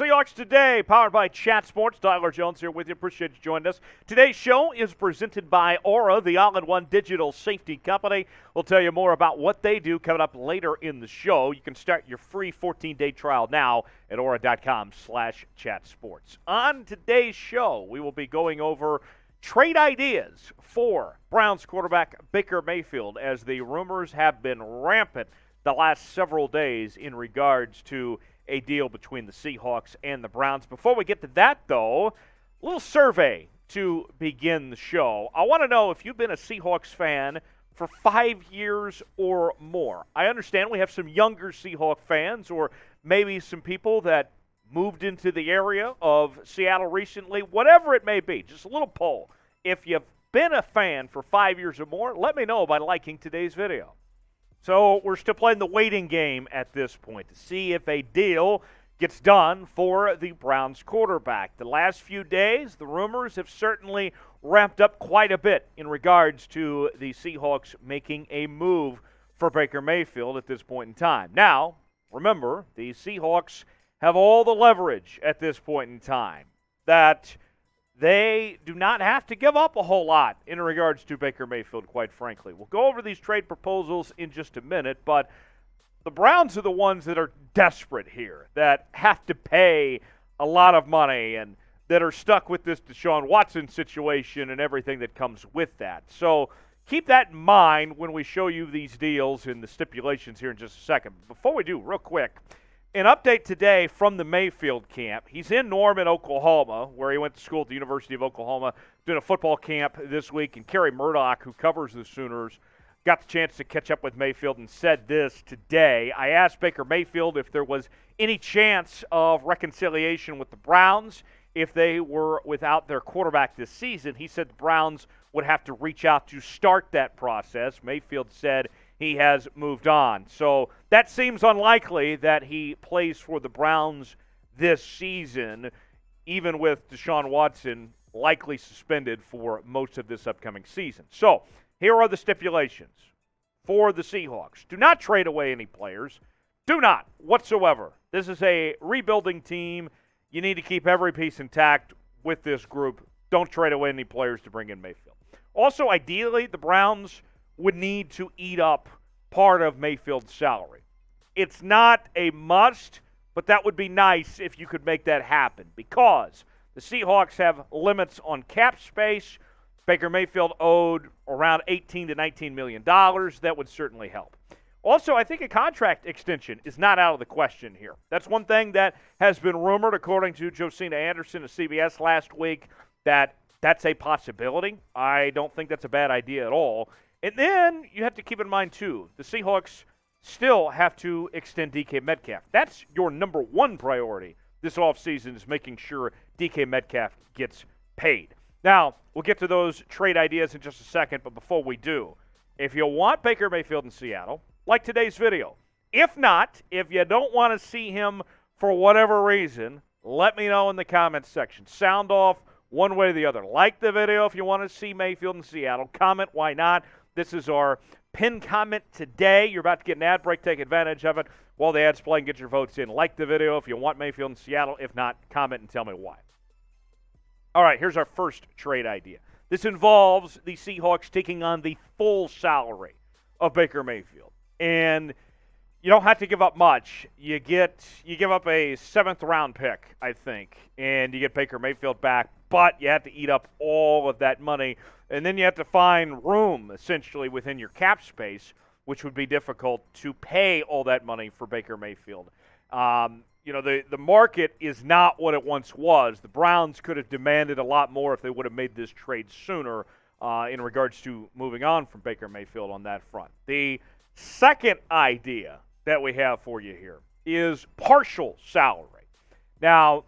Seahawks Today, powered by Chat Sports. Tyler Jones here with you. Appreciate you joining us. Today's show is presented by Aura, the all-in-one digital safety company. We'll tell you more about what they do coming up later in the show. You can start your free 14-day trial now at aura.com/chatsports. On today's show, we will be going over trade ideas for Browns quarterback Baker Mayfield, as the rumors have been rampant the last several days in regards to a deal between the Seahawks and the Browns. Before we get to that, though, a little survey to begin the show. I want to know if you've been a Seahawks fan for 5 years or more. I understand we have some younger Seahawks fans, or maybe some people that moved into the area of Seattle recently. Whatever it may be, just a little poll. If you've been a fan for 5 years or more, let me know by liking today's video. So we're still playing the waiting game at this point to see if a deal gets done for the Browns quarterback. The last few days, the rumors have certainly ramped up quite a bit in regards to the Seahawks making a move for Baker Mayfield at this point in time. Now, remember, the Seahawks have all the leverage at this point in time that they do not have to give up a whole lot in regards to Baker Mayfield, quite frankly. We'll go over these trade proposals in just a minute, but the Browns are the ones that are desperate here, that have to pay a lot of money and that are stuck with this Deshaun Watson situation and everything that comes with that. So keep that in mind when we show you these deals and the stipulations here in just a second. Before we do, real quick, an update today from the Mayfield camp. He's in Norman, Oklahoma, where he went to school at the University of Oklahoma, doing a football camp this week. And Kerry Murdoch, who covers the Sooners, got the chance to catch up with Mayfield and said this today. I asked Baker Mayfield if there was any chance of reconciliation with the Browns if they were without their quarterback this season. He said the Browns would have to reach out to start that process. Mayfield said he has moved on. So that seems unlikely that he plays for the Browns this season, even with Deshaun Watson likely suspended for most of this upcoming season. So here are the stipulations for the Seahawks. Do not trade away any players. Do not whatsoever. This is a rebuilding team. You need to keep every piece intact with this group. Don't trade away any players to bring in Mayfield. Also, ideally, the Browns would need to eat up part of Mayfield's salary. It's not a must, but that would be nice if you could make that happen, because the Seahawks have limits on cap space. Baker Mayfield owed around $18 to $19 million. That would certainly help. Also, I think a contract extension is not out of the question here. That's one thing that has been rumored, according to Josina Anderson of CBS last week, that's a possibility. I don't think that's a bad idea at all. And then you have to keep in mind, too, the Seahawks still have to extend DK Metcalf. That's your number one priority this offseason, is making sure DK Metcalf gets paid. Now, we'll get to those trade ideas in just a second, but before we do, if you want Baker Mayfield in Seattle, like today's video. If not, if you don't want to see him for whatever reason, let me know in the comments section. Sound off one way or the other. Like the video if you want to see Mayfield in Seattle. Comment, why not? This is our pinned comment today. You're about to get an ad break. Take advantage of it while the ad's playing. Get your votes in. Like the video if you want Mayfield in Seattle. If not, comment and tell me why. All right, here's our first trade idea. This involves the Seahawks taking on the full salary of Baker Mayfield. And you don't have to give up much. You give up a 7th-round pick, I think, and you get Baker Mayfield back, but you have to eat up all of that money. And then you have to find room, essentially, within your cap space, which would be difficult to pay all that money for Baker Mayfield. The market is not what it once was. The Browns could have demanded a lot more if they would have made this trade sooner in regards to moving on from Baker Mayfield on that front. The second idea that we have for you here is partial salary. Now,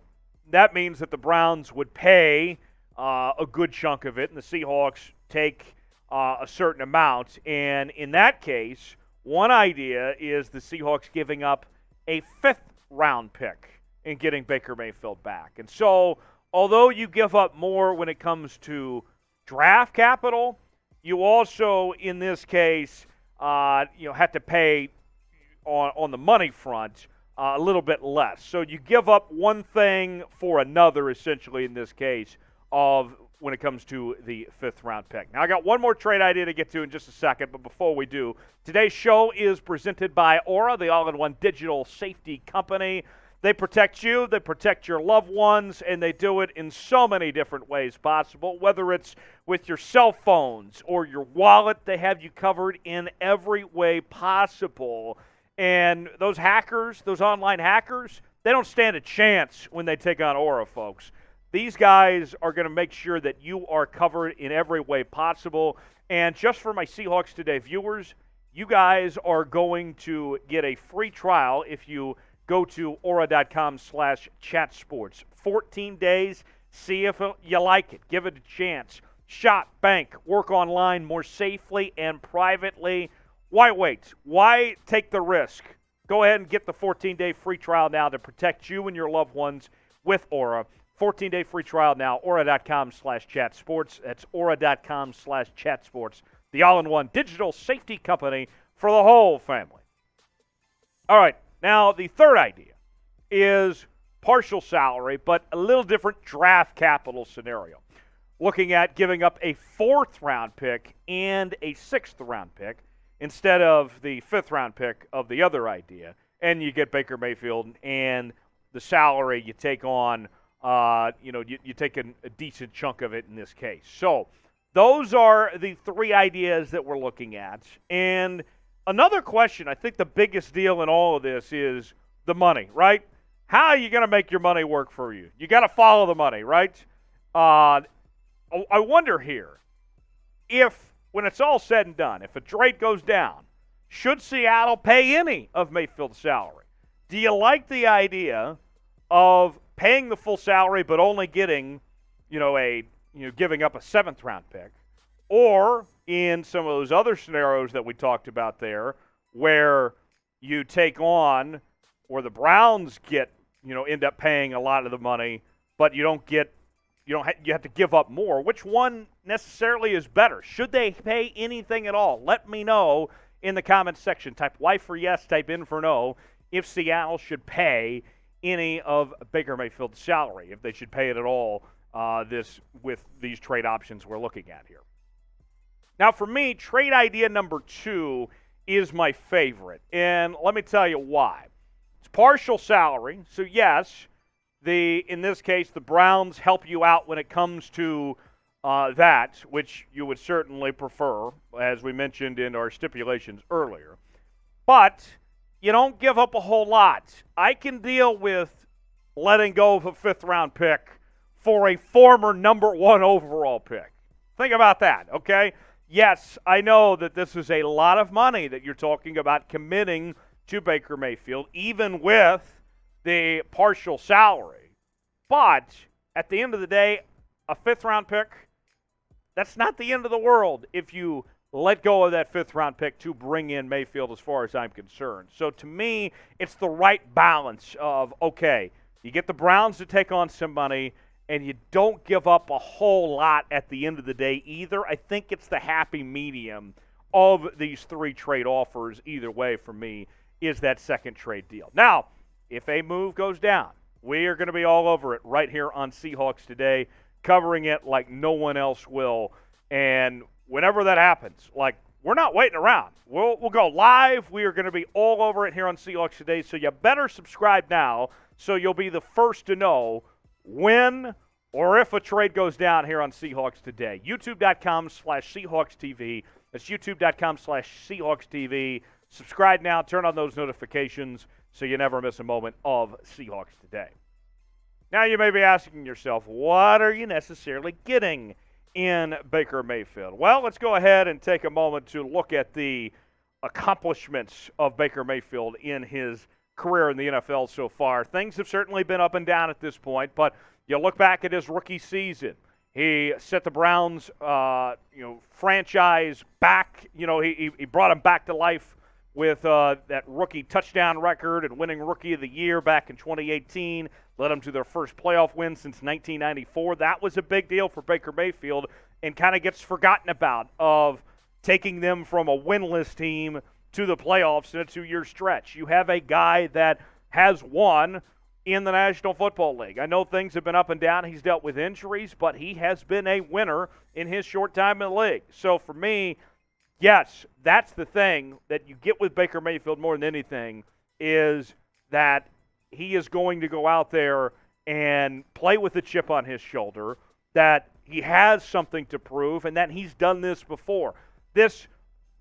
that means that the Browns would pay a good chunk of it, and the Seahawks take a certain amount. And in that case, one idea is the Seahawks giving up a 5th-round pick and getting Baker Mayfield back. And so, although you give up more when it comes to draft capital, you also, in this case, have to pay on the money front a little bit less. So you give up one thing for another, essentially, in this case, of when it comes to the 5th-round pick. Now, I got one more trade idea to get to in just a second, but before we do, today's show is presented by Aura, the all-in-one digital safety company. They protect you, they protect your loved ones, and they do it in so many different ways possible. Whether it's with your cell phones or your wallet, they have you covered in every way possible. And those hackers, those online hackers, they don't stand a chance when they take on Aura, folks. These guys are going to make sure that you are covered in every way possible. And just for my Seahawks Today viewers, you guys are going to get a free trial if you go to aura.com/chatsports. 14 days, see if you like it. Give it a chance. Shop, bank, work online more safely and privately. Why wait? Why take the risk? Go ahead and get the 14-day free trial now to protect you and your loved ones with Aura. 14-day free trial now, aura.com/chatsports. That's aura.com/chatsports, the all-in-one digital safety company for the whole family. All right, now the third idea is partial salary, but a little different draft capital scenario. Looking at giving up a 4th-round pick and a 6th-round pick instead of the 5th-round pick of the other idea, and you get Baker Mayfield and the salary you take on. You take a decent chunk of it in this case. So those are the 3 ideas that we're looking at. And another question, I think the biggest deal in all of this is the money, right? How are you going to make your money work for you? You got to follow the money, right? I wonder here, if when it's all said and done, if a trade goes down, should Seattle pay any of Mayfield's salary? Do you like the idea of paying the full salary but only getting, giving up a 7th-round pick? Or in some of those other scenarios that we talked about there, where you take on, or the Browns end up paying a lot of the money, but you have to give up more. Which one necessarily is better? Should they pay anything at all? Let me know in the comments section. Type Y for yes, type in for no, if Seattle should pay any of Baker Mayfield's salary, if they should pay it at all with these trade options we're looking at here. Now, for me, trade idea number 2 is my favorite, and let me tell you why. It's partial salary, so yes, in this case, the Browns help you out when it comes to that, which you would certainly prefer, as we mentioned in our stipulations earlier. But you don't give up a whole lot. I can deal with letting go of a 5th-round pick for a former number 1 overall pick. Think about that, okay? Yes, I know that this is a lot of money that you're talking about committing to Baker Mayfield, even with the partial salary. But at the end of the day, a 5th-round pick, that's not the end of the world if you let go of that 5th-round pick to bring in Mayfield, as far as I'm concerned. So to me, it's the right balance of, okay, you get the Browns to take on some money, and you don't give up a whole lot at the end of the day either. I think it's the happy medium of these 3 trade offers, either way for me, is that second trade deal. Now, if a move goes down, we are going to be all over it right here on Seahawks Today, covering it like no one else will. And whenever that happens, we're not waiting around. We'll go live. We are going to be all over it here on Seahawks Today, so you better subscribe now so you'll be the first to know when or if a trade goes down here on Seahawks Today. YouTube.com/SeahawksTV. That's YouTube.com/SeahawksTV. Subscribe now. Turn on those notifications so you never miss a moment of Seahawks Today. Now you may be asking yourself, what are you necessarily getting in Baker Mayfield? Well, let's go ahead and take a moment to look at the accomplishments of Baker Mayfield in his career in the NFL so far. Things have certainly been up and down at this point, but you look back at his rookie season. He set the Browns, franchise back. He brought them back to life with that rookie touchdown record and winning Rookie of the Year back in 2018. Led them to their first playoff win since 1994. That was a big deal for Baker Mayfield and kind of gets forgotten about, of taking them from a winless team to the playoffs in a 2-year stretch. You have a guy that has won in the National Football League. I know things have been up and down. He's dealt with injuries, but he has been a winner in his short time in the league. So for me, yes, that's the thing that you get with Baker Mayfield more than anything, is that he is going to go out there and play with a chip on his shoulder, that he has something to prove, and that he's done this before. This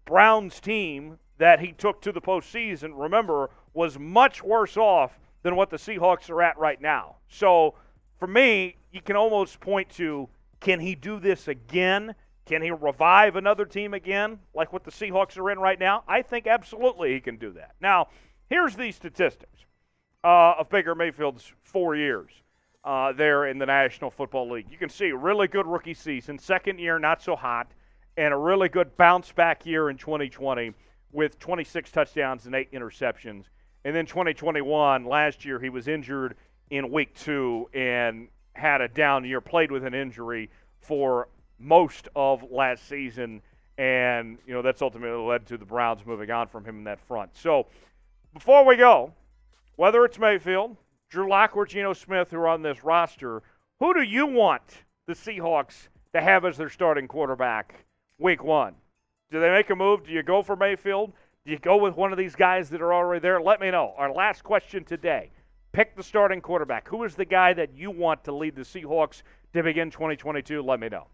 Browns team that he took to the postseason, remember, was much worse off than what the Seahawks are at right now. So for me, you can almost point to, can he do this again? Can he revive another team again, like what the Seahawks are in right now? I think absolutely he can do that. Now, here's the statistics of Baker Mayfield's 4 years there in the National Football League. You can see a really good rookie season, second year not so hot, and a really good bounce-back year in 2020 with 26 touchdowns and 8 interceptions. And then 2021, last year, he was injured in week 2 and had a down year, played with an injury for most of last season. And, that's ultimately led to the Browns moving on from him in that front. So before we go, whether it's Mayfield, Drew Lock, or Geno Smith who are on this roster, who do you want the Seahawks to have as their starting quarterback week 1? Do they make a move? Do you go for Mayfield? Do you go with one of these guys that are already there? Let me know. Our last question today. Pick the starting quarterback. Who is the guy that you want to lead the Seahawks to begin 2022? Let me know.